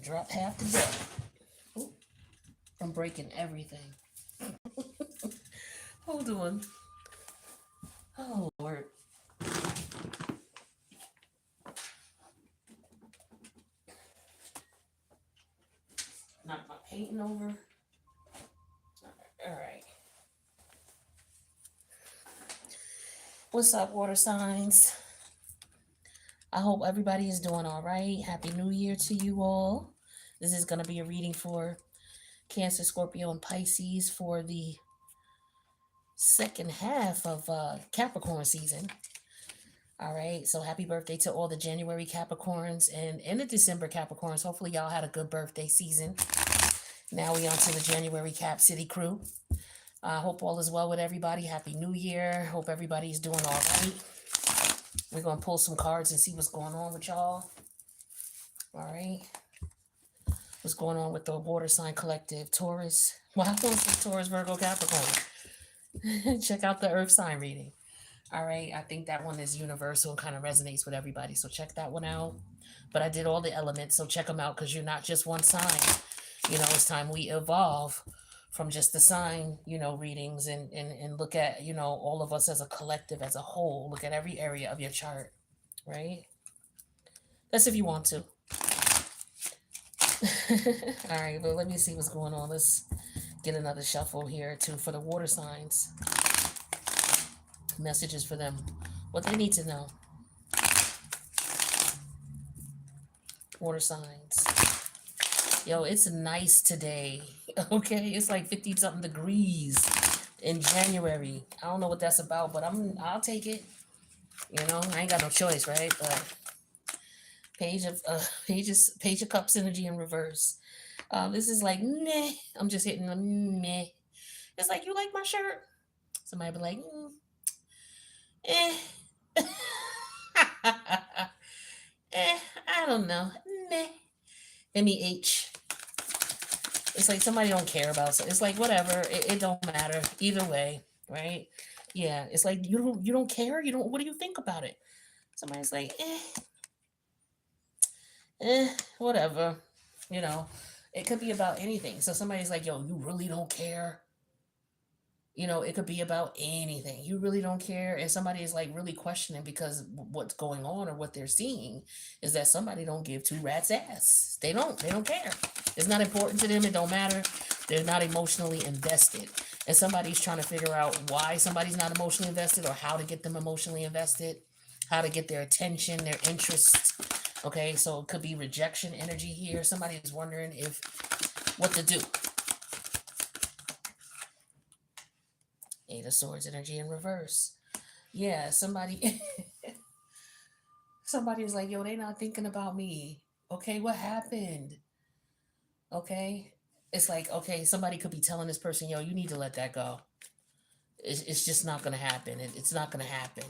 drop half the deck. Ooh, I'm breaking everything. Hold on. Oh, Lord. Knock my painting over. All right. What's up, water signs? I hope everybody is doing all right. Happy New Year to you all. This is going to be a reading for Cancer, Scorpio, and Pisces for the second half of Capricorn season. All right, so happy birthday to all the January Capricorns and the December Capricorns. Hopefully y'all had a good birthday season. Now we on to the January Cap City crew. I hope all is well with everybody. Happy New Year. Hope everybody's doing all right. We're going to pull some cards and see what's going on with y'all. All right. What's going on with the water sign collective? Taurus. Well, I want to say Taurus, Virgo, Capricorn. Check out the earth sign reading. All right. I think that one is universal and kind of resonates with everybody. So check that one out. But I did all the elements. So check them out because you're not just one sign. You know, it's time we evolve from just the sign, readings and look at, all of us as a collective, as a whole. Look at every area of your chart, right? That's if you want to. All right, but let me see what's going on. Let's get another shuffle here, too, for the water signs. Messages for them. What they need to know. Water signs. Yo, it's nice today. Okay, it's like 50-something degrees in January. I don't know what that's about, but I'll take it. I ain't got no choice, right? But Page of Cups energy in reverse. This is like meh. I'm just hitting a meh. It's like, you like my shirt? Somebody be like, eh. I don't know. Meh. MEH. It's like somebody don't care about it. It's like whatever. It don't matter either way, right? Yeah. It's like you don't care. You don't. What do you think about it? Somebody's like, whatever. It could be about anything. So somebody's like, yo, you really don't care. It could be about anything. You really don't care. And somebody is like really questioning because what's going on or what they're seeing is that somebody don't give two rats ass. They don't care. It's not important to them. It don't matter. They're not emotionally invested. And somebody's trying to figure out why somebody's not emotionally invested or how to get them emotionally invested, how to get their attention, their interest. Okay, so it could be rejection energy here. Somebody is wondering what to do. Eight of Swords energy in reverse. Yeah, somebody was like, yo, they not thinking about me. Okay, what happened? Okay. It's like, okay, somebody could be telling this person, yo, you need to let that go. It's just not going to happen. It's not going to happen,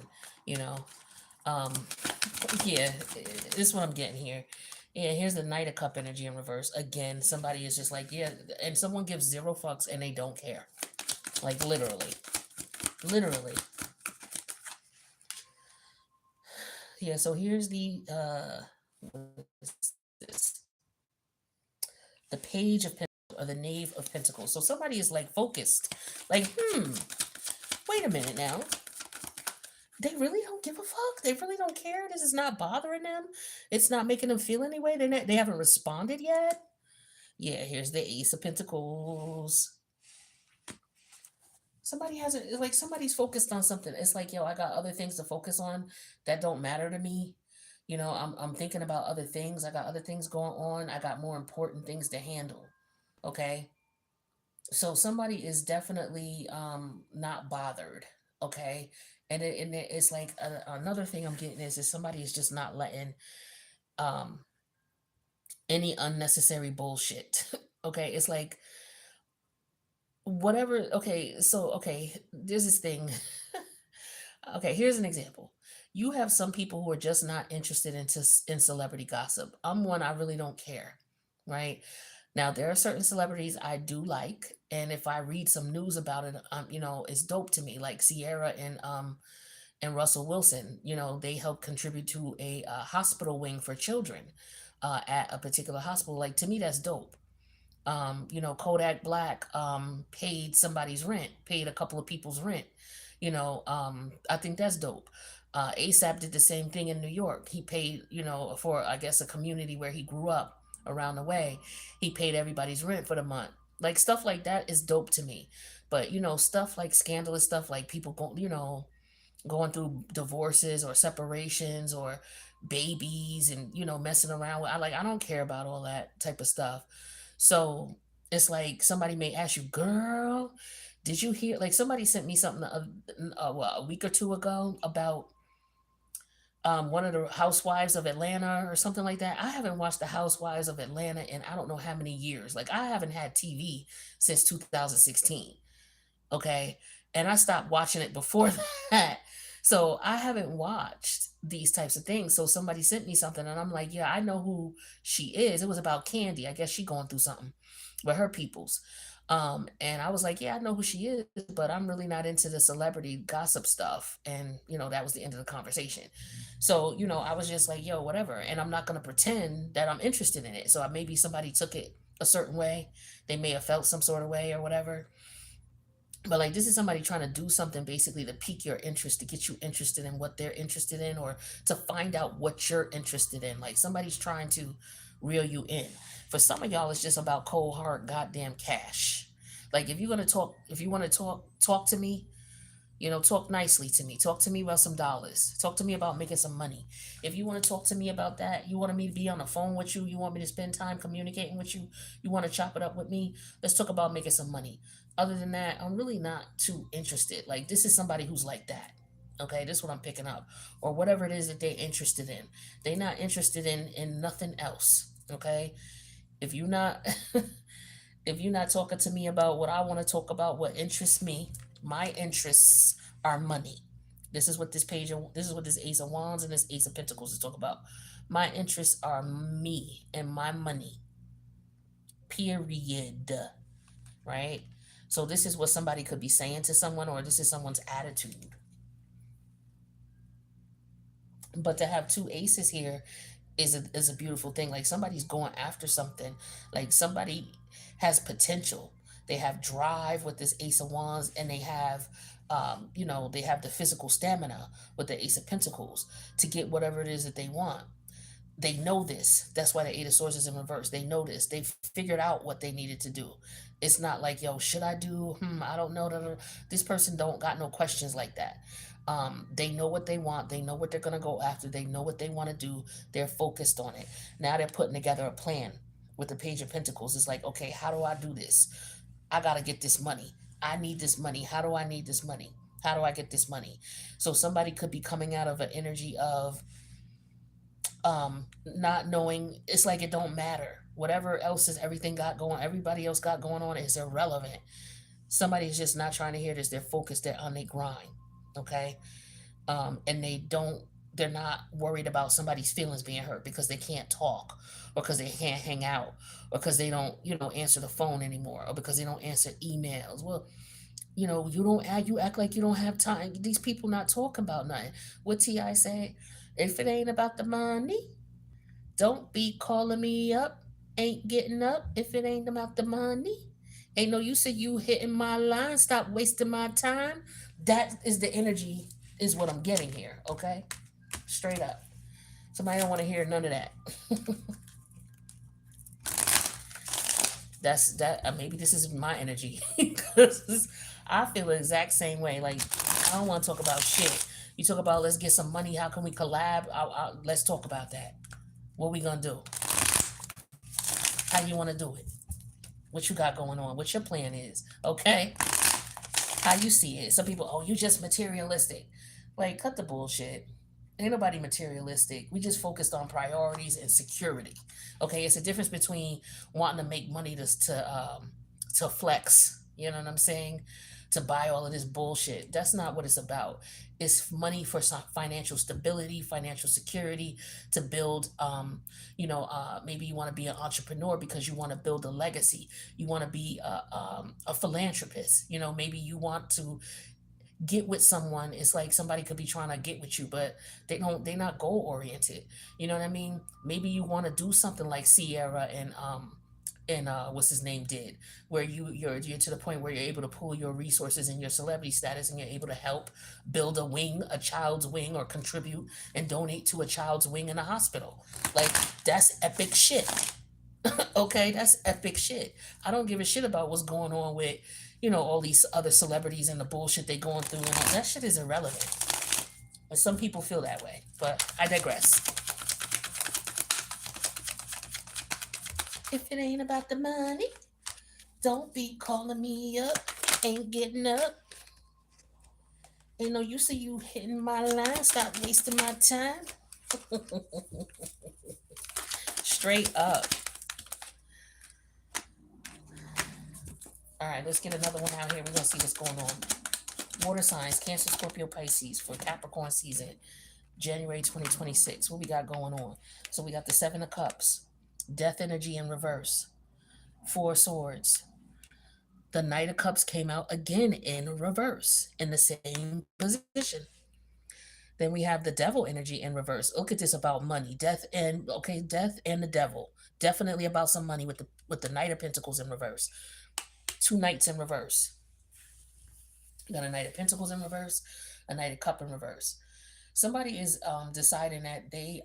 Yeah, this is what I'm getting here. Yeah, here's the Knight of Cup energy in reverse. Again, somebody is just like, yeah, and someone gives zero fucks and they don't care. Like, literally. Literally. Yeah, so here's the this? The Page of Pentacles or the Knave of Pentacles. So somebody is like focused. Like, wait a minute now. They really don't give a fuck. They really don't care. This is not bothering them. It's not making them feel any way. They haven't responded yet. Yeah, here's the Ace of Pentacles. Somebody hasn't, like, somebody's focused on something. It's like, yo, I got other things to focus on that don't matter to me. I'm thinking about other things. I got other things going on. I got more important things to handle. Okay. So somebody is definitely not bothered. Okay. And it's like another thing I'm getting is somebody is just not letting any unnecessary bullshit. Okay. It's like, whatever. Okay, so there's this thing. Okay, here's an example. You have some people who are just not interested in celebrity gossip. I'm one, I really don't care, right? Now there are certain celebrities I do like, and if I read some news about it, it's dope to me. Like Sierra and Russell Wilson, they help contribute to a hospital wing for children. at a particular hospital. Like, to me, that's dope. Kodak Black paid somebody's rent, paid a couple of people's rent. I think that's dope. ASAP did the same thing in New York. He paid, for, I guess, a community where he grew up around the way. He paid everybody's rent for the month. Like, stuff like that is dope to me. But, stuff like scandalous stuff, like people going through divorces or separations or babies and messing around with, I don't care about all that type of stuff. So it's like somebody may ask you, girl, did you hear, like, somebody sent me something a week or two ago about one of the housewives of Atlanta or something like that. I haven't watched the Housewives of Atlanta in I don't know how many years. Like, I haven't had TV since 2016. Okay. And I stopped watching it before that. So I haven't watched these types of things. So somebody sent me something and I'm like, yeah, I know who she is. It was about Candy. I guess she going through something with her peoples. And I was like, yeah, I know who she is, but I'm really not into the celebrity gossip stuff. And, that was the end of the conversation. So, I was just like, yo, whatever. And I'm not going to pretend that I'm interested in it. So maybe somebody took it a certain way. They may have felt some sort of way or whatever, but like, this is somebody trying to do something basically to pique your interest, to get you interested in what they're interested in, or to find out what you're interested in. Like, somebody's trying to reel you in. For some of y'all, it's just about cold hard goddamn cash. Like, if you're gonna talk, if you want to talk to me, talk nicely to me. Talk to me about some dollars. Talk to me about making some money. If you want to talk to me about that, you want me to be on the phone with you, you want me to spend time communicating with you want to chop it up with me, let's talk about making some money. Other than that, I'm really not too interested. Like, this is somebody who's like that. Okay, this is what I'm picking up. Or whatever it is that they're interested in. They're not interested in nothing else. Okay? If you're not if you're not talking to me about what I want to talk about, what interests me, my interests are money. This is what this Ace of Wands and this Ace of Pentacles is talk about. My interests are me and my money. Period. Right? So this is what somebody could be saying to someone, or this is someone's attitude. But to have two aces here is a beautiful thing. Like, somebody's going after something. Like, somebody has potential. They have drive with this Ace of Wands, and they have they have the physical stamina with the Ace of Pentacles to get whatever it is that they want. They know this. That's why the Eight of Swords is in reverse. They know this. They've figured out what they needed to do. It's not like, yo, should I do? I don't know. This person don't got no questions like that. They know what they want. They know what they're gonna go after. They know what they want to do. They're focused on it. Now they're putting together a plan with the Page of Pentacles. It's like, okay, how do I do this? I gotta get this money. I need this money. How do I need this money? How do I get this money? So somebody could be coming out of an energy of not knowing. It's like, it don't matter, whatever else is everything got going everybody else got going on is irrelevant. Somebody's just not trying to hear this. They're focused, they're on their grind. Okay. And they're not worried about somebody's feelings being hurt because they can't talk, or because they can't hang out, or because they don't answer the phone anymore, or because they don't answer emails. Well, you act like you don't have time. These people not talking about nothing. What Ti say? If it ain't about the money, don't be calling me up. Ain't getting up if it ain't about the money. Ain't no use of you hitting my line. Stop wasting my time. That is the energy, is what I'm getting here. Okay, straight up. Somebody don't want to hear none of that. That's that. Maybe this is my energy because I feel the exact same way. Like, I don't want to talk about shit. You talk about, let's get some money. How can we collab? Let's talk about that. What we gonna do? How you want to do it? What you got going on? What your plan is? Okay. How you see it? Some people, oh, you just materialistic. Like, cut the bullshit. Ain't nobody materialistic. We just focused on priorities and security. Okay, it's a difference between wanting to make money to flex. You know what I'm saying? To buy all of this bullshit. That's not what it's about. It's money for some financial stability, financial security, to build. Maybe you want to be an entrepreneur because you want to build a legacy. You want to be a philanthropist. Maybe you want to get with someone, it's like somebody could be trying to get with you, but they're not goal oriented. You know what I mean? Maybe you want to do something like Sierra and what's his name did, where you're to the point where you're able to pull your resources and your celebrity status, and you're able to help build a child's wing, or contribute and donate to a child's wing in a hospital. Like, that's epic shit. Okay, that's epic shit. I don't give a shit about what's going on with, all these other celebrities and the bullshit they going through, and all that shit is irrelevant. And some people feel that way, but I digress. If it ain't about the money, don't be calling me up. Ain't getting up. Ain't no use of you hitting my line. Stop wasting my time. Straight up. All right, let's get another one out here. We're going to see what's going on. Water signs, Cancer, Scorpio, Pisces for Capricorn season, January 2026. What we got going on? So we got the Seven of Cups, Death energy in reverse, Four Swords. The Knight of Cups came out again in reverse in the same position. Then we have the Devil energy in reverse. Look at this about money, death and the Devil. Definitely about some money with the Knight of Pentacles in reverse. Two Knights in reverse. You got a Knight of Pentacles in reverse, a Knight of Cup in reverse. Somebody is deciding that they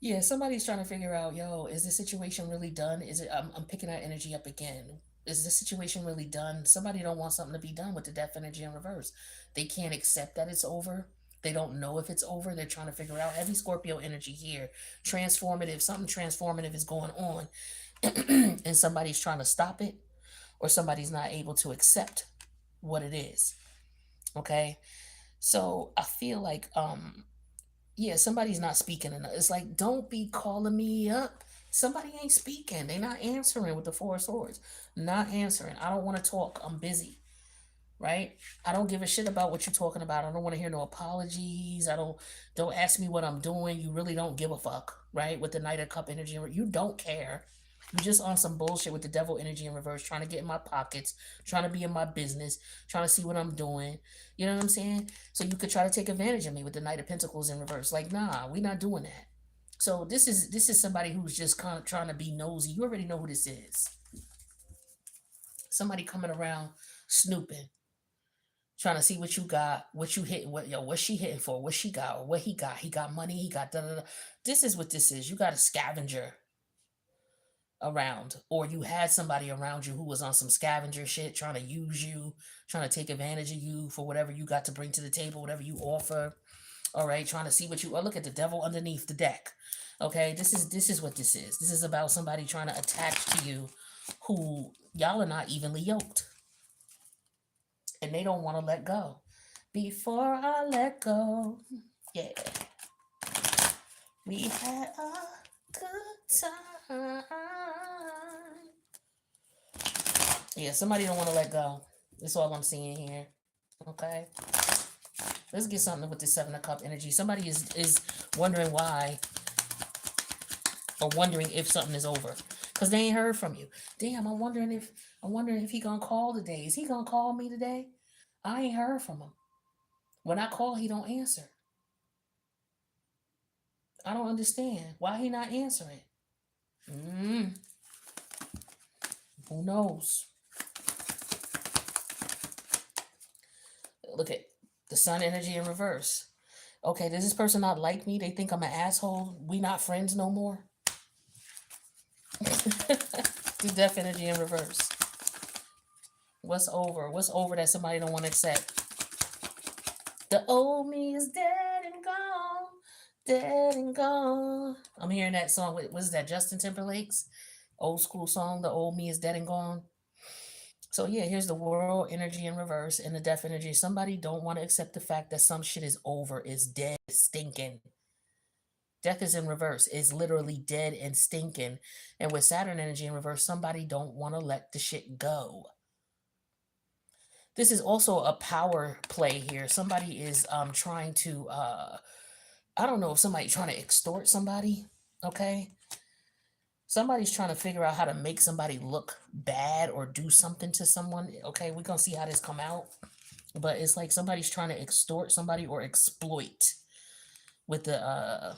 yeah, somebody's trying to figure out, yo, is this situation really done? Is it? I'm picking that energy up again. Is this situation really done? Somebody don't want something to be done with the Death energy in reverse. They can't accept that it's over. They don't know if it's over. They're trying to figure out. Heavy Scorpio energy here. Transformative. Something transformative is going on, and somebody's trying to stop it, or somebody's not able to accept what it is. Okay, so I feel like yeah, somebody's not speaking enough. It's like, don't be calling me up. Somebody ain't speaking. They not answering with the Four Swords. Not answering. I don't want to talk. I'm busy. Right? I don't give a shit about what you're talking about. I don't want to hear no apologies. Don't ask me what I'm doing. You really don't give a fuck, right? With the Knight of Cup energy, you don't care. You just on some bullshit with the Devil energy in reverse, trying to get in my pockets, trying to be in my business, trying to see what I'm doing. You know what I'm saying? So you could try to take advantage of me with the Knight of Pentacles in reverse. Like, nah, we not doing that. So this is somebody who's just kind of trying to be nosy. You already know who this is. Somebody coming around snooping, trying to see what you got, what you hitting, what she hitting for, what she got, or what he got. He got money, he got da da da. This is what this is. You got a scavenger around, or you had somebody around you who was on some scavenger shit, trying to use you, trying to take advantage of you for whatever you got to bring to the table, whatever you offer. All right, trying to see what you. Oh, look at the Devil underneath the deck. Okay, this is what this is. This is about somebody trying to attach to you, who y'all are not evenly yoked, and they don't want to let go. Before I let go, yeah, we had a good time. Yeah, somebody don't want to let go. That's all I'm seeing here. Okay. Let's get something with the Seven of Cup energy. Somebody is wondering why, or wondering if something is over, because they ain't heard from you. Damn, I'm wondering if he gonna call today. Is he gonna call me today? I ain't heard from him. When I call, he don't answer. I don't understand why he not answering. Mm, who knows? Look at the Sun energy in reverse. Okay, does this person not like me? They think I'm an asshole. We not friends no more. The Death energy in reverse. What's over? What's over that somebody don't want to accept? The old me is dead and gone. Dead and gone. I'm hearing that song. What is that? Justin Timberlake's old school song. The old me is dead and gone. So yeah, here's the world energy in reverse and the Death energy. Somebody don't want to accept the fact that some shit is over, is dead, stinking. Death is in reverse, is literally dead and stinking. And with Saturn energy in reverse, somebody don't want to let the shit go. This is also a power play here. Somebody is trying to I don't know if somebody trying to extort somebody, okay? Somebody's trying to figure out how to make somebody look bad or do something to someone. Okay, we're gonna see how this come out. But it's like somebody's trying to extort somebody or exploit with the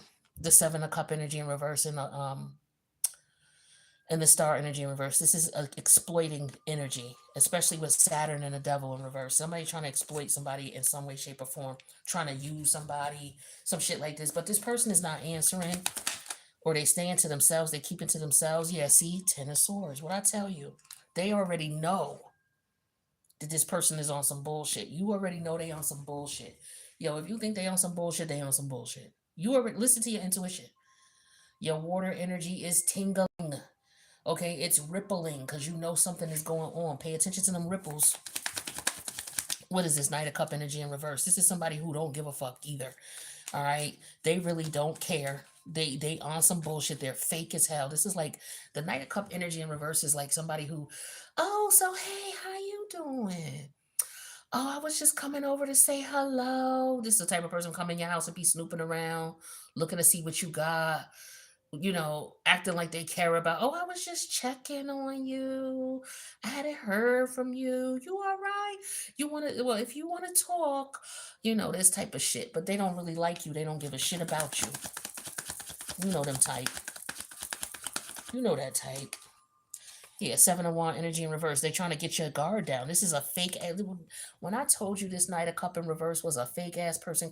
seven of cup energy in reverse and the star energy in reverse. This is exploiting energy, especially with Saturn and the devil in reverse. Somebody trying to exploit somebody in some way, shape, or form, trying to use somebody, some shit like this. But this person is not answering, or they staying to themselves, they keep it to themselves. Yeah, see, Ten of Swords. What I tell you, they already know that this person is on some bullshit. You already know they on some bullshit. Yo, if you think they on some bullshit, they on some bullshit. You already listen to your intuition. Your water energy is tingling. Okay, it's rippling because you know something is going on. Pay attention to them ripples. What is this? Knight of Cup energy in reverse. This is somebody who don't give a fuck either. All right, they really don't care. They on some bullshit. They're fake as hell. This is like the Knight of Cup energy in reverse is like somebody who, oh, so hey, how you doing? Oh, I was just coming over to say hello. This is the type of person come in your house and be snooping around, looking to see what you got, acting like they care about, oh, I was just checking on you. I hadn't heard from you. You all right? You want to, well, if you want to talk, this type of shit. But they don't really like you. They don't give a shit about you. You know them type. You know that type. Yeah, Seven of Wands energy in reverse. They trying to get your guard down. This is a fake. When I told you this Knight of Cup in reverse was a fake ass person,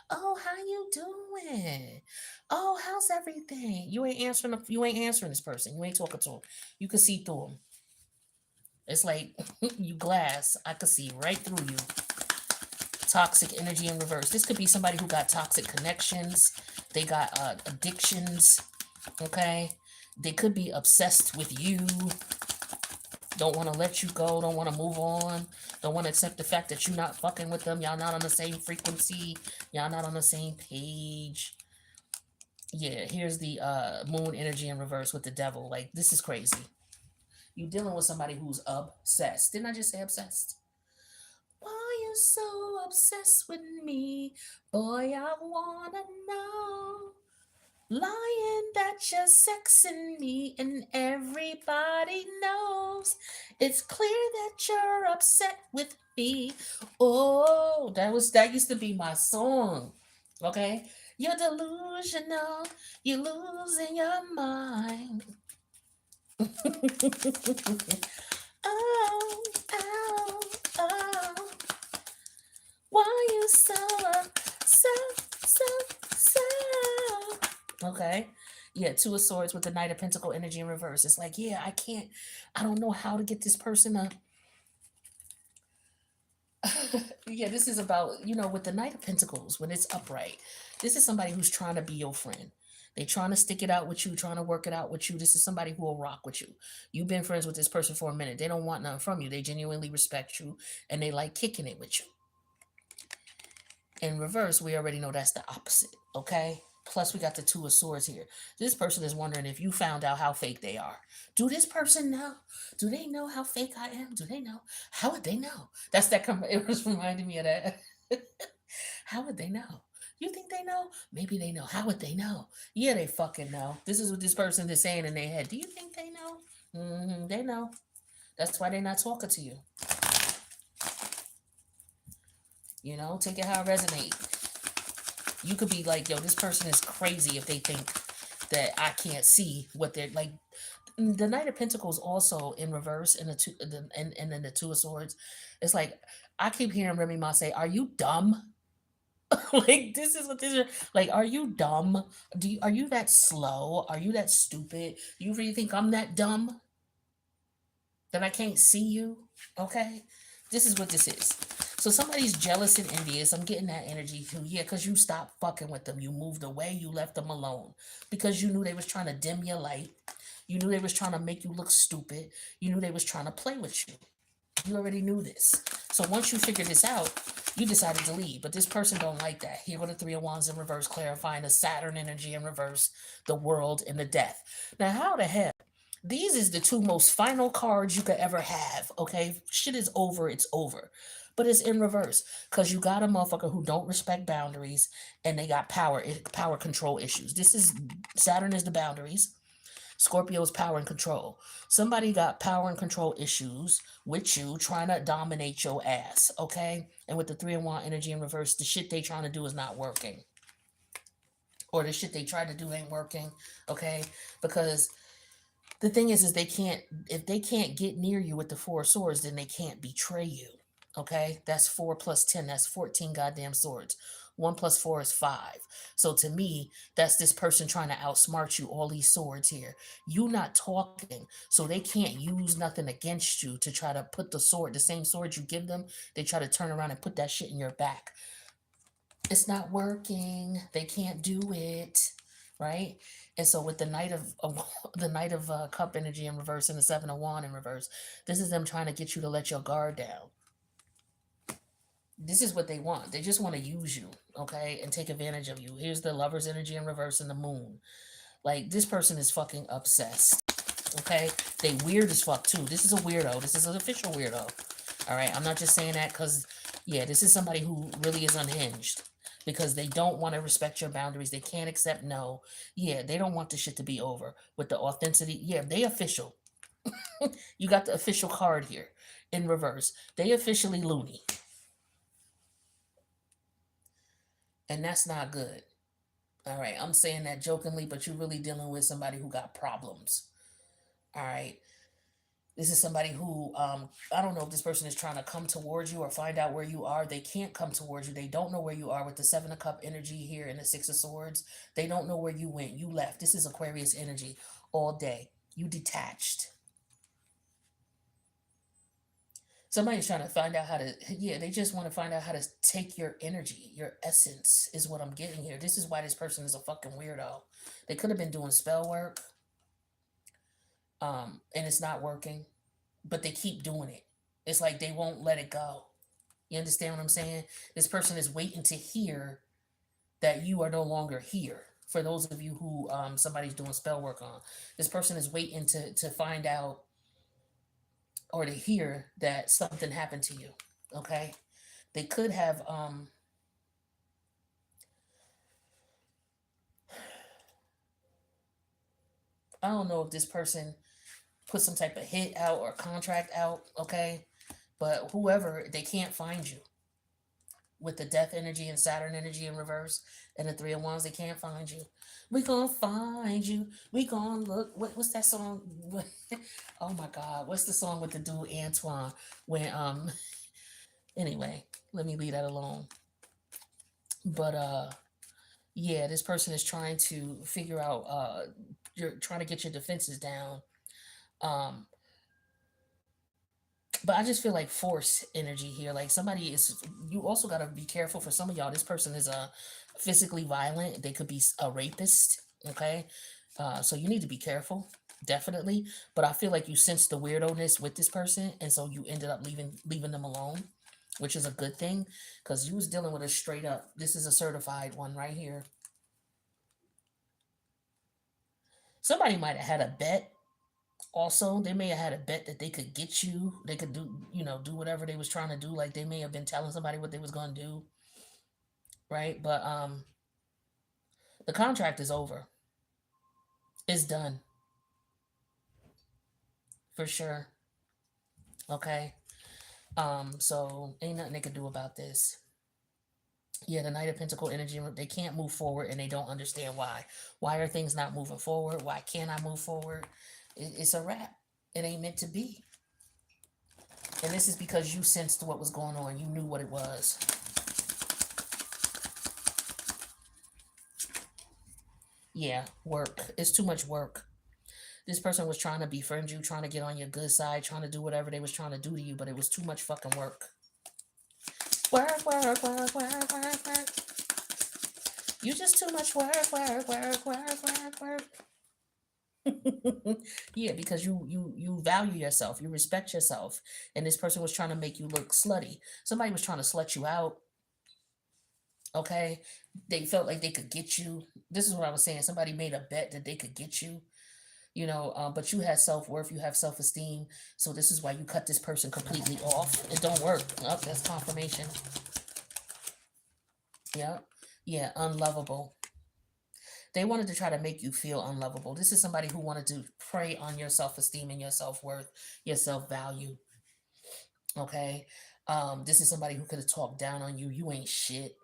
oh, how you doing? Oh, how's everything? You ain't answering. You ain't answering this person. You ain't talking to him. You can see through him. It's like you glass. I could see right through you. Toxic energy in reverse. This could be somebody who got toxic connections. They got addictions. Okay. They could be obsessed with you. Don't want to let you go. Don't want to move on. Don't want to accept the fact that you're not fucking with them. Y'all not on the same frequency. Y'all not on the same page. Yeah, here's the moon energy in reverse with the devil. Like, this is crazy. You dealing with somebody who's obsessed. Didn't I just say obsessed? Why you so obsessed with me? Boy, I wanna know. Lying that you're sexing me and everybody knows. It's clear that you're upset with me. Oh, that used to be my song. Okay? You're delusional. You're losing your mind. Oh, oh, oh. Why you so, so. Okay. Yeah, Two of Swords with the Knight of Pentacle energy in reverse. It's like, yeah, I don't know how to get this person to. Yeah, this is about, with the Knight of Pentacles, when it's upright, this is somebody who's trying to be your friend. They trying to stick it out with you, trying to work it out with you. This is somebody who will rock with you. You've been friends with this person for a minute. They don't want nothing from you. They genuinely respect you and they like kicking it with you. In reverse, we already know that's the opposite, okay? Plus, we got the Two of Swords here. This person is wondering if you found out how fake they are. Do this person know? Do they know how fake I am? Do they know? How would they know? It was reminding me of that. How would they know? You think they know? Maybe they know. How would they know? Yeah, they fucking know. This is what this person is saying in their head. Do you think they know? They know. That's why they're not talking to you. Take it how it resonates. You could be like, yo, this person is crazy if they think that I can't see what they're like. The Knight of Pentacles also in reverse and and then the Two of Swords. It's like I keep hearing Remy Ma say, "Are you dumb?" Like this is what this is like. Are you dumb? Are you that slow? Are you that stupid? You really think I'm that dumb that I can't see you? Okay, this is what this is. So somebody's jealous and envious. I'm getting that energy too. Yeah, because you stopped fucking with them. You moved away. You left them alone. Because you knew they was trying to dim your light. You knew they was trying to make you look stupid. You knew they was trying to play with you. You already knew this. So once you figured this out, you decided to leave. But this person don't like that. Here with the Three of Wands in reverse, clarifying the Saturn energy in reverse, the world and the death. Now, how the hell? These is the two most final cards you could ever have, okay? Shit is over, it's over. But it's in reverse because you got a motherfucker who don't respect boundaries and they got power control issues. Saturn is the boundaries. Scorpio's power and control. Somebody got power and control issues with you, trying to dominate your ass, okay? And with the 3 and 1 energy in reverse, the shit they trying to do is not working. Or the shit they try to do ain't working, okay? Because the thing is they can't, if they can't get near you with the 4 of Swords, then they can't betray you. Okay, that's 4 plus 10. That's 14 goddamn swords. 1 plus 4 is 5. So to me, that's this person trying to outsmart you. All these swords here, you not talking, so they can't use nothing against you to try to put the sword, the same sword you give them. They try to turn around and put that shit in your back. It's not working. They can't do it, right? And so with the Knight of Cup energy in reverse and the 7 of Wand in reverse, this is them trying to get you to let your guard down. This is what they want. They just want to use you, okay, and take advantage of you. Here's the Lover's energy in reverse and the Moon. Like, this person is fucking obsessed, okay? They weird as fuck, too. This is a weirdo. This is an official weirdo, all right? I'm not just saying that because, yeah, this is somebody who really is unhinged because they don't want to respect your boundaries. They can't accept no. Yeah, they don't want the shit to be over. With the authenticity, yeah, they official. You got the official card here in reverse. They officially loony. And that's not good. All right, I'm saying that jokingly, but you're really dealing with somebody who got problems. All right, this is somebody who, I don't know if this person is trying to come towards you or find out where you are. They can't come towards you. They don't know where you are with the 7 of Cup energy here and the 6 of Swords. They don't know where you went. You left. This is Aquarius energy all day. You detached. Somebody's trying to find out how to, yeah, they just want to find out how to take your energy, your essence is what I'm getting here. This is why this person is a fucking weirdo. They could have been doing spell work, and it's not working, but they keep doing it. It's like they won't let it go. You understand what I'm saying? This person is waiting to hear that you are no longer here. For those of you who somebody's doing spell work on, this person is waiting to find out or to hear that something happened to you, okay? They could have, I don't know if this person put some type of hit out or contract out, okay? But whoever, they can't find you. With the Death energy and Saturn energy in reverse and the 3 of Wands, they can't find you. We gonna find you. We gonna look. What's that song? Oh my God, what's the song with the dude Antoine? When anyway, let me leave that alone. But yeah, this person is trying to figure out. You're trying to get your defenses down. But I just feel like force energy here. Like somebody is, you also got to be careful for some of y'all. This person is physically violent. They could be a rapist. Okay. So you need to be careful, definitely. But I feel like you sensed the weirdo-ness with this person. And so you ended up leaving them alone, which is a good thing because you was dealing with a straight up, this is a certified one right here. Somebody might have had a bet. Also, they may have had a bet that they could get you. They could do, do whatever they was trying to do. Like they may have been telling somebody what they was going to do. Right? But the contract is over. It's done. For sure. Okay? So ain't nothing they could do about this. Yeah, the Knight of Pentacle energy, they can't move forward and they don't understand why. Why are things not moving forward? Why can't I move forward? It's a wrap. It ain't meant to be. And this is because you sensed what was going on. You knew what it was. Yeah, work. It's too much work. This person was trying to befriend you, trying to get on your good side, trying to do whatever they was trying to do to you, but it was too much fucking work. Work, work, work, work, work, work. You just too much work, work, work, work, work, work. Yeah, because you value yourself, you respect yourself, and this person was trying to make you look slutty. Somebody was trying to slut you out. Okay, they felt like they could get you. This is what I was saying. Somebody made a bet that they could get you. But you have self-worth, you have self-esteem. So this is why you cut this person completely off. It don't work. Oh, that's confirmation. Yeah, unlovable. They wanted to try to make you feel unlovable. This is somebody who wanted to prey on your self-esteem and your self-worth, your self-value. Okay. This is somebody who could have talked down on you. You ain't shit.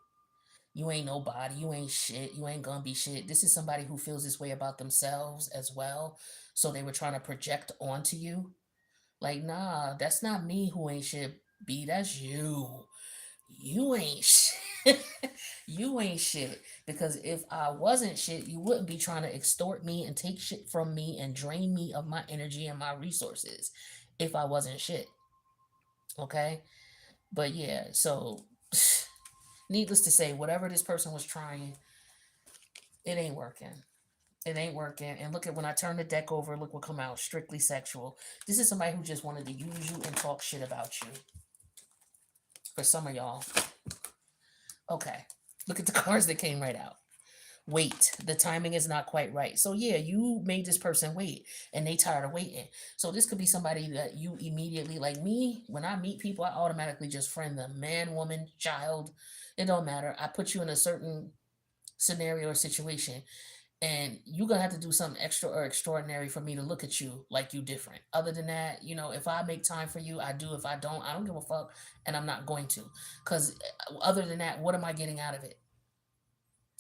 You ain't nobody. You ain't shit. You ain't gonna be shit. This is somebody who feels this way about themselves as well. So they were trying to project onto you. Like, nah, that's not me who ain't shit. B, that's you. You ain't shit. You ain't shit. Because if I wasn't shit, you wouldn't be trying to extort me and take shit from me and drain me of my energy and my resources if I wasn't shit. Okay? But yeah, so needless to say, whatever this person was trying, it ain't working. It ain't working. And look at when I turn the deck over, look what come out. Strictly sexual. This is somebody who just wanted to use you and talk shit about you. For some of y'all. Okay. Look at the cards that came right out. Wait. The timing is not quite right. So yeah, you made this person wait and they tired of waiting. So this could be somebody that you immediately, like me, when I meet people, I automatically just friend them. Man, woman, child. It don't matter. I put you in a certain scenario or situation, and you're gonna have to do something extra or extraordinary for me to look at you like you different. Other than that, if I make time for you, I do. If I don't give a fuck, and I'm not going to. Because other than that, what am I getting out of it?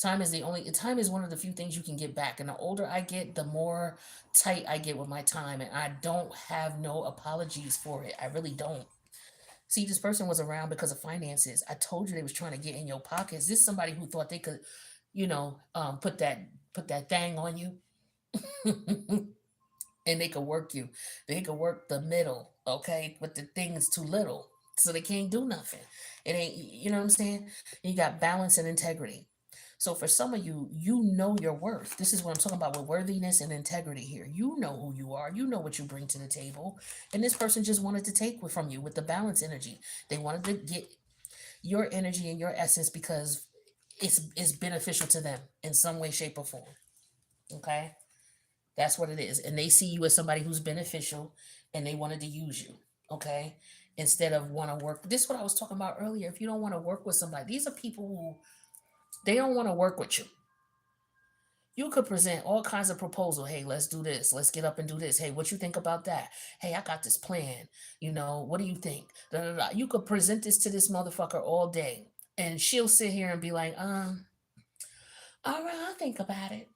Time is one of the few things you can get back. And the older I get, the more tight I get with my time, and I don't have no apologies for it. I really don't. See, this person was around because of finances. I told you they was trying to get in your pockets. This is somebody who thought they could, put that thing on you, and they could work you. They could work the middle, okay? But the thing is too little, so they can't do nothing. It ain't, you know what I'm saying? You got balance and integrity. So for some of you, you know your worth. This is what I'm talking about with worthiness and integrity here. You know who you are. You know what you bring to the table. And this person just wanted to take from you with the balance energy. They wanted to get your energy and your essence because it's beneficial to them in some way, shape, or form. Okay? That's what it is. And they see you as somebody who's beneficial and they wanted to use you. Okay? Instead of want to work. This is what I was talking about earlier. If you don't want to work with somebody, these are people who they don't want to work with you. You could present all kinds of proposal. Hey, let's do this. Let's get up and do this. Hey, what you think about that? Hey, I got this plan. What do you think? Da, da, da. You could present this to this motherfucker all day. And she'll sit here and be like, all right, I'll think about it.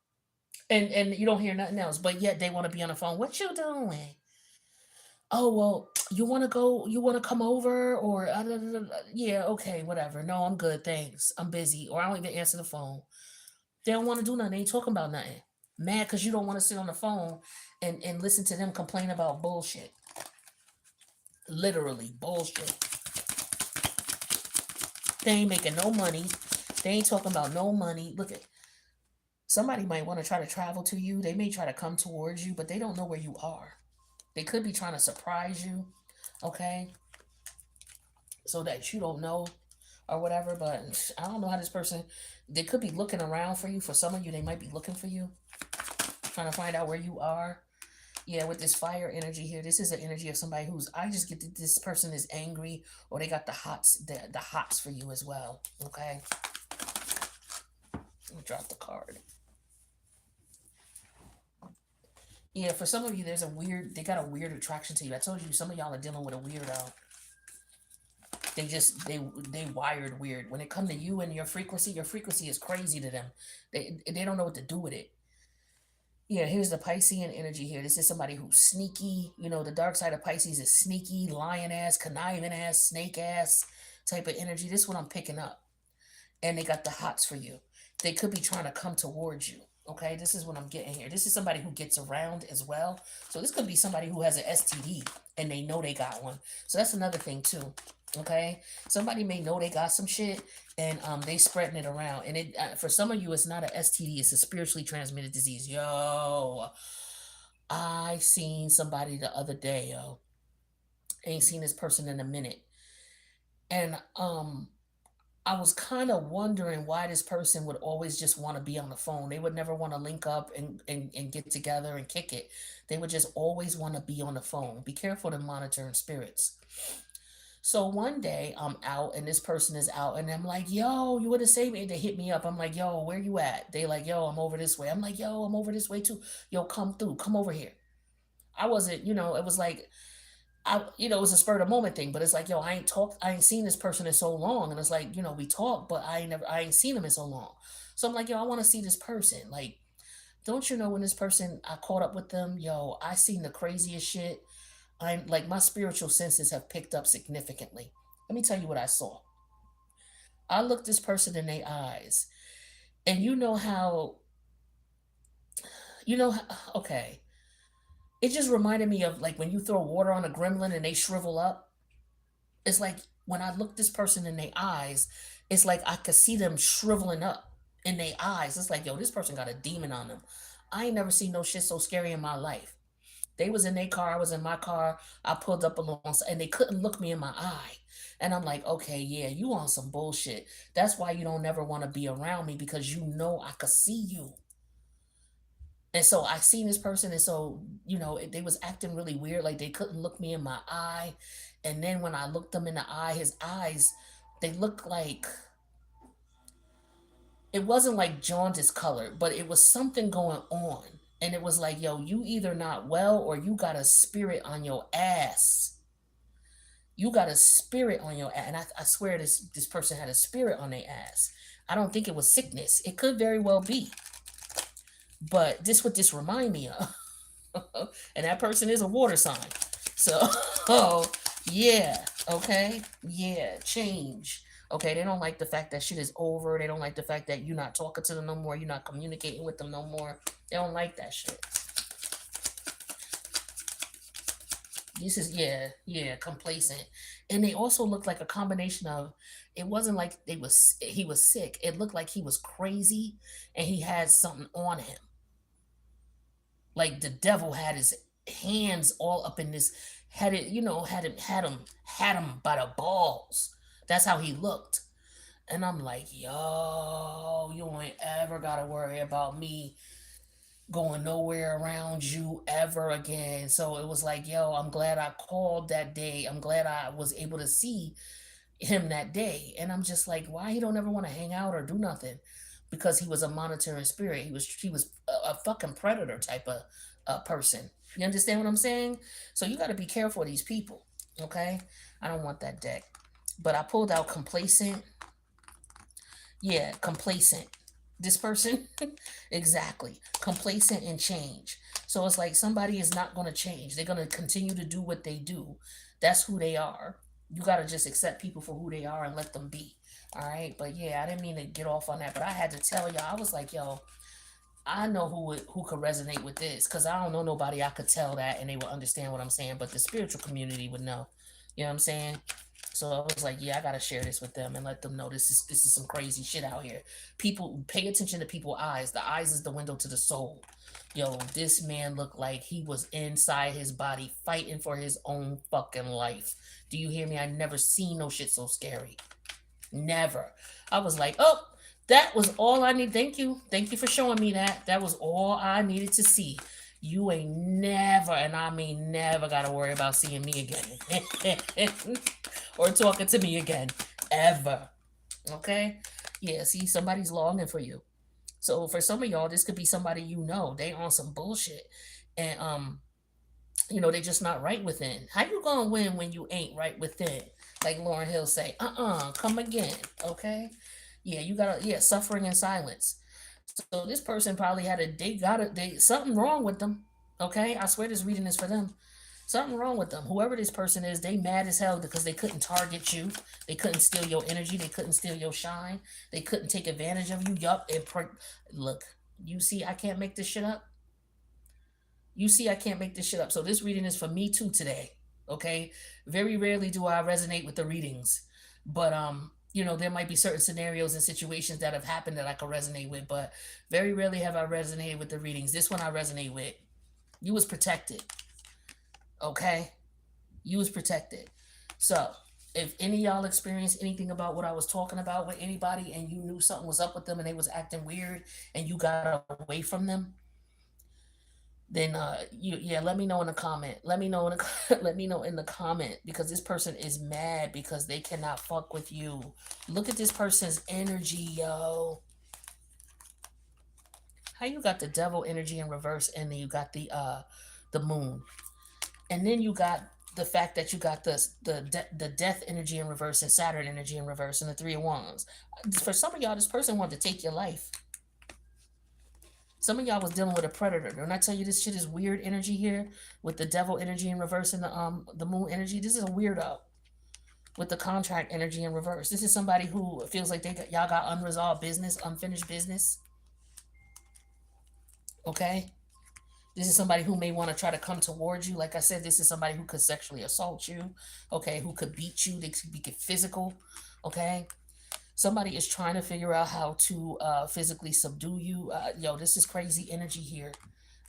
And you don't hear nothing else. But yet they want to be on the phone. What you doing? Oh, well, you want to go? You want to come over? Or, yeah, okay, whatever. No, I'm good. Thanks. I'm busy. Or I don't even answer the phone. They don't want to do nothing. They ain't talking about nothing. Mad because you don't want to sit on the phone and listen to them complain about bullshit. Literally, bullshit. They ain't making no money. They ain't talking about no money. Look at somebody might want to try to travel to you. They may try to come towards you, but they don't know where you are. They could be trying to surprise you, okay? So that you don't know or whatever. But I don't know how this person, they could be looking around for you. For some of you, they might be looking for you, trying to find out where you are. Yeah, with this fire energy here, this is an energy of somebody who's, I just get that this person is angry or they got the hots, the hots for you as well. Okay. Let me drop the card. Yeah, for some of you, they got a weird attraction to you. I told you, some of y'all are dealing with a weirdo. They wired weird. When it come to you and your frequency is crazy to them. They don't know what to do with it. Yeah, here's the Piscean energy here. This is somebody who's sneaky. The dark side of Pisces is sneaky, lion ass, conniving ass, snake ass type of energy. This is what I'm picking up. And they got the hots for you. They could be trying to come towards you. Okay, this is what I'm getting here. This is somebody who gets around as well. So this could be somebody who has an STD and they know they got one. So that's another thing too. Okay, somebody may know they got some shit and they spreading it around. And it for some of you, it's not an STD; it's a spiritually transmitted disease. Yo, I seen somebody the other day. Yo, ain't seen this person in a minute, and I was kind of wondering why this person would always just want to be on the phone. They would never want to link up and get together and kick it. They would just always want to be on the phone. Be careful to monitoring spirits. So one day I'm out and this person is out and I'm like, yo, you would have saved me. They hit me up. I'm like, yo, where you at? They like, yo, I'm over this way. I'm like, yo, I'm over this way too. Yo, come through. Come over here. I wasn't, it was like it was a spur of the moment thing, but it's like, yo, I ain't seen this person in so long. And it's like, we talk, but I ain't seen him in so long. So I'm like, yo, I want to see this person. Like, don't you know when this person, I caught up with them, yo, I seen the craziest shit. I'm like, my spiritual senses have picked up significantly. Let me tell you what I saw. I looked this person in their eyes, and okay, it just reminded me of like when you throw water on a gremlin and they shrivel up. It's like when I look this person in their eyes, it's like I could see them shriveling up in their eyes. It's like, yo, this person got a demon on them. I ain't never seen no shit so scary in my life. They was in their car, I was in my car. I pulled up alongside, and they couldn't look me in my eye. And I'm like, okay, yeah, you on some bullshit. That's why you don't never want to be around me because you know I could see you. And so I seen this person, and so they was acting really weird, like they couldn't look me in my eye. And then when I looked them in the eye, his eyes, they looked like it wasn't like jaundice color, but it was something going on. And it was like, yo, you either not well or you got a spirit on your ass. You got a spirit on your ass. And I swear this person had a spirit on their ass. I don't think it was sickness. It could very well be. But this what this remind me of. And that person is a water sign. So, oh, yeah, okay, yeah, change. Okay, they don't like the fact that shit is over. They don't like the fact that you're not talking to them no more. You're not communicating with them no more. They don't like that shit. This is, yeah, complacent. And they also look like a combination of, it wasn't like he was sick. It looked like he was crazy and he had something on him. Like the devil had his hands all up in this, had it, had him by the balls. That's how he looked. And I'm like, yo, you ain't ever gotta worry about me going nowhere around you ever again. So it was like, yo, I'm glad I called that day. I'm glad I was able to see him that day. And I'm just like, why he don't ever want to hang out or do nothing? Because he was a monitoring spirit. He was a fucking predator type of person. You understand what I'm saying? So you got to be careful of these people. Okay, I don't want that deck. But I pulled out complacent. Yeah, complacent. This person, exactly. Complacent and change. So it's like somebody is not going to change. They're going to continue to do what they do. That's who they are. You got to just accept people for who they are and let them be. All right. But yeah, I didn't mean to get off on that, but I had to tell y'all, I was like, yo, I know who could resonate with this because I don't know nobody I could tell that and they would understand what I'm saying, but the spiritual community would know. You know what I'm saying? So I was like, yeah, I gotta share this with them and let them know this is some crazy shit out here. People pay attention to people's eyes. The eyes is the window to the soul. Yo, this man looked like he was inside his body fighting for his own fucking life. Do you hear me? I never seen no shit so scary. Never. I was like, oh, that was all I need. Thank you. Thank you for showing me that. That was all I needed to see. You ain't never, and I mean never, got to worry about seeing me again or talking to me again. Ever. Okay? Yeah, see, somebody's longing for you. So for some of y'all, this could be somebody they on some bullshit. And they just not right within. How you gonna win when you ain't right within? Like Lauren Hill say, come again. Okay? Yeah, you gotta, suffering in silence. So this person probably they something wrong with them. Okay? I swear this reading is for them. Something wrong with them. Whoever this person is, they mad as hell because they couldn't target you. They couldn't steal your energy. They couldn't steal your shine. They couldn't take advantage of you. Yup. Look, you see, I can't make this shit up. You see, I can't make this shit up. So this reading is for me too today. Okay? Very rarely do I resonate with the readings. But there might be certain scenarios and situations that have happened that I could resonate with, but very rarely have I resonated with the readings. This one I resonate with. You was protected. Okay? You was protected. So if any of y'all experienced anything about what I was talking about with anybody and you knew something was up with them and they was acting weird and you got away from them, then yeah, let me know in the comment. Let me know in the let me know in the comment, because this person is mad because they cannot fuck with you. Look at this person's energy, yo. How you got the devil energy in reverse, and then you got the moon, and then you got the fact that you got the death energy in reverse and Saturn energy in reverse and the three of wands. For some of y'all, this person wanted to take your life. Some of y'all was dealing with a predator. Don't I tell you this shit is weird energy here with the devil energy in reverse and the moon energy? This is a weirdo with the contract energy in reverse. This is somebody who feels like y'all got unresolved business, unfinished business. Okay? This is somebody who may want to try to come towards you. Like I said, this is somebody who could sexually assault you. Okay, who could beat you. They could be physical. Okay? Somebody is trying to figure out how to physically subdue you. Yo, this is crazy energy here.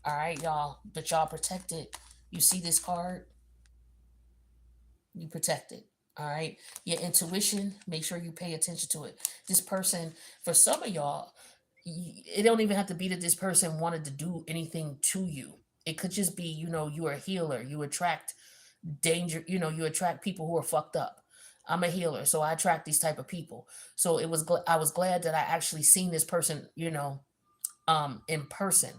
All right, y'all. But y'all protected. You see this card? You protected. All right. Your intuition, make sure you pay attention to it. This person, for some of y'all, it don't even have to be that this person wanted to do anything to you. It could just be, you're a healer. You attract danger. You attract people who are fucked up. I'm a healer, so I attract these type of people. So I was glad that I actually seen this person, in person,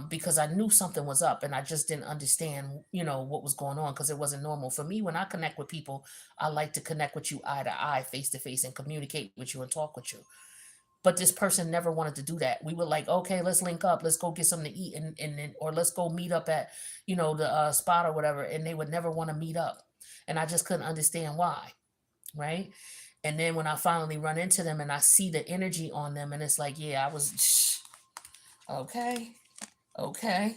because I knew something was up and I just didn't understand, what was going on, because it wasn't normal. For me, when I connect with people, I like to connect with you eye to eye, face to face, and communicate with you and talk with you. But this person never wanted to do that. We were like, okay, let's link up, let's go get something to eat, and or let's go meet up at, the spot or whatever. And they would never want to meet up. And I just couldn't understand why, right? And then when I finally run into them and I see the energy on them, and it's like, yeah, I was, okay. Okay.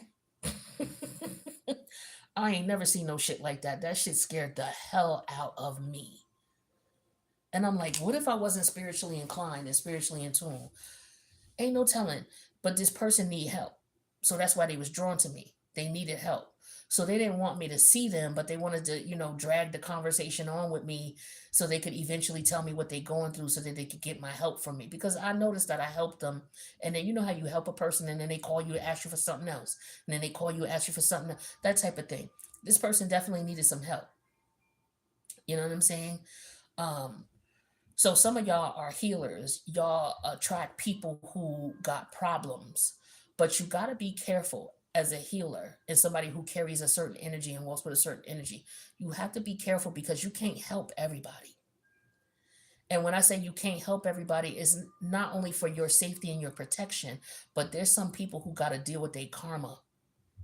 I ain't never seen no shit like that. That shit scared the hell out of me. And I'm like, what if I wasn't spiritually inclined and spiritually in tune? Ain't no telling. But this person need help. So that's why they was drawn to me. They needed help. So they didn't want me to see them, but they wanted to, drag the conversation on with me so they could eventually tell me what they're going through so that they could get my help from me. Because I noticed that I helped them. And then you know how you help a person and then they call you and ask you for something else. And then they call you and ask you for something else. That type of thing. This person definitely needed some help. You know what I'm saying? Um, so some of y'all are healers. Y'all attract people who got problems, but you got to be careful as a healer and somebody who carries a certain energy and walks with a certain energy. You have to be careful because you can't help everybody. And when I say you can't help everybody, it's not only for your safety and your protection, but there's some people who got to deal with their karma,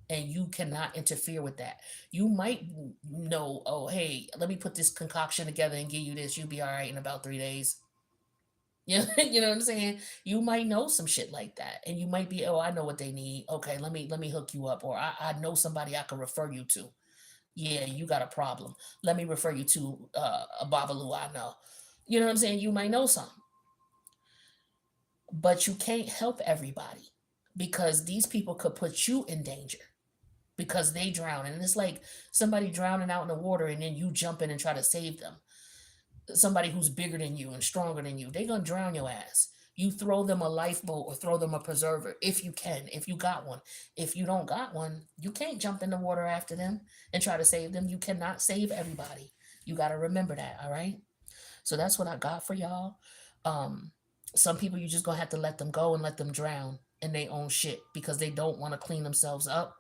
and you cannot interfere with that. You might know, oh, hey, let me put this concoction together and give you this. You'll be all right in about 3 days. You know what I'm saying? You might know some shit like that, and you might be, oh, I know what they need. Okay, let me hook you up, or I know somebody I can refer you to. Yeah, you got a problem. Let me refer you to a Babalu I know. You know what I'm saying? You might know some, but you can't help everybody because these people could put you in danger because they drown. And it's like somebody drowning out in the water and then you jump in and try to save them. Somebody who's bigger than you and stronger than you, they're going to drown your ass. You throw them a lifeboat or throw them a preserver if you can, if you got one. If you don't got one, you can't jump in the water after them and try to save them. You cannot save everybody. You got to remember that, all right? So that's what I got for y'all. Um, some people you just gonna have to let them go and let them drown in their own shit because they don't want to clean themselves up,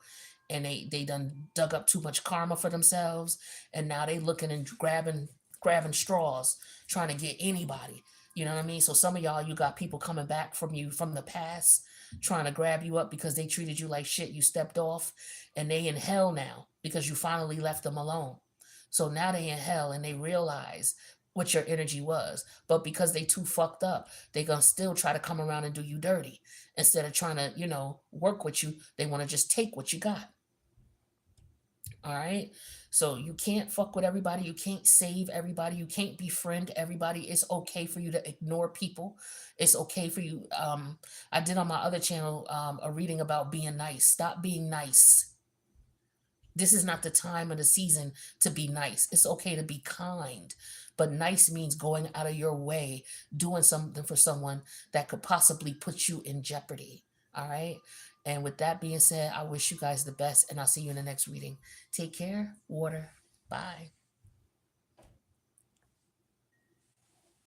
and they done dug up too much karma for themselves, and now they looking and grabbing straws trying to get anybody. You know what I mean? So some of y'all, you got people coming back from you from the past trying to grab you up because they treated you like shit. You stepped off, and they in hell now because you finally left them alone. So now they in hell and they realize what your energy was. But because they too fucked up, they gonna still try to come around and do you dirty. Instead of trying to, work with you, they want to just take what you got. All right. So you can't fuck with everybody. You can't save everybody. You can't befriend everybody. It's okay for you to ignore people. It's okay for you. I did on my other channel a reading about being nice. Stop being nice. This is not the time of the season to be nice. It's okay to be kind, but nice means going out of your way, doing something for someone that could possibly put you in jeopardy. All right. And with that being said, I wish you guys the best, and I'll see you in the next reading. Take care. Water. Bye.